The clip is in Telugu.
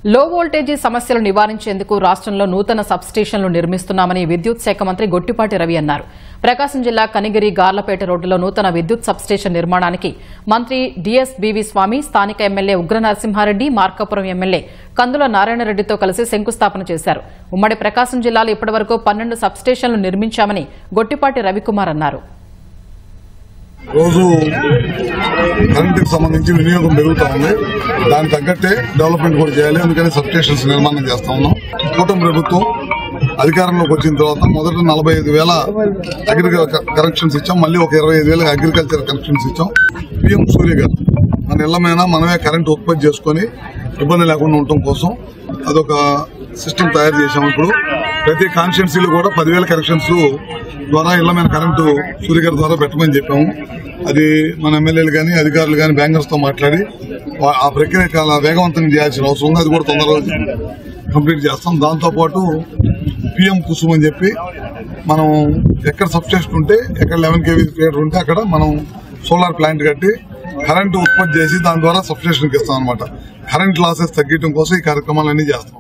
లో వోల్టేజీ సమస్యలు నివారించేందుకు రాష్ట్రంలో నూతన సబ్స్టేషన్లు నిర్మిస్తున్నామని విద్యుత్ శాఖ మంత్రి గొట్టిపాటి రవి అన్నారు. ప్రకాశం జిల్లా కనిగిరి గార్లపేట రోడ్డులో నూతన విద్యుత్ సబ్స్టేషన్ నిర్మాణానికి మంత్రి డిఎస్బీవీ స్వామి, స్థానిక ఎమ్మెల్యే ఉగ్ర నరసింహారెడ్డి, మార్కాపురం ఎమ్మెల్యే కందుల నారాయణరెడ్డితో కలిసి శంకుస్థాపన చేశారు. ఉమ్మడి ప్రకాశం జిల్లాలో ఇప్పటివరకు 12 సబ్స్టేషన్లు నిర్మించామని గొట్టిపాటి రవికుమార్ అన్నారు. రోజు కరెంటుకి సంబంధించి వినియోగం పెరుగుతా ఉంది. దానికి తగ్గట్టే డెవలప్మెంట్ కూడా చేయాలి. అందుకని సబ్స్టేషన్స్ నిర్మాణం చేస్తా ఉన్నాం. కూటమి ప్రభుత్వం అధికారంలోకి వచ్చిన తర్వాత మొదట 45,000 అగ్రికల్చర్ కనెక్షన్స్ ఇచ్చాం. మళ్ళీ ఒక 25,000 అగ్రికల్చర్ కనెక్షన్స్ ఇచ్చాం. పీఎం సూర్య గారు మన ఇళ్లమైనా మనమే కరెంటు ఉత్పత్తి చేసుకుని ఇబ్బంది లేకుండా ఉండటం కోసం అదొక సిస్టమ్ తయారు చేశాం. ఇప్పుడు ప్రతి కాన్స్టిట్యున్సీలో కూడా 10,000 కనెక్షన్స్ ద్వారా ఇళ్లమైన కరెంటు సూర్య గారి ద్వారా పెట్టమని చెప్పాము. అది మన ఎమ్మెల్యేలు కానీ అధికారులు కానీ బ్యాంకర్స్ తో మాట్లాడి ఆ ప్రక్రియ చాలా వేగవంతం చేయాల్సిన అవసరం ఉంది. అది కూడా తొందరగా కంప్లీట్ చేస్తాం. దాంతోపాటు పీఎం కుసుమ్ అని చెప్పి మనం ఎక్కడ సబ్స్టేషన్ ఉంటే ఎక్కడ 11 kV ఫీడర్ ఉంటే అక్కడ మనం సోలార్ ప్లాంట్ కట్టి కరెంటు ఉత్పత్తి చేసి దాని ద్వారా సబ్స్టేషన్కి ఇస్తాం అనమాట. కరెంట్ లాసెస్ తగ్గించడం కోసం ఈ కార్యక్రమాలన్నీ చేస్తాం.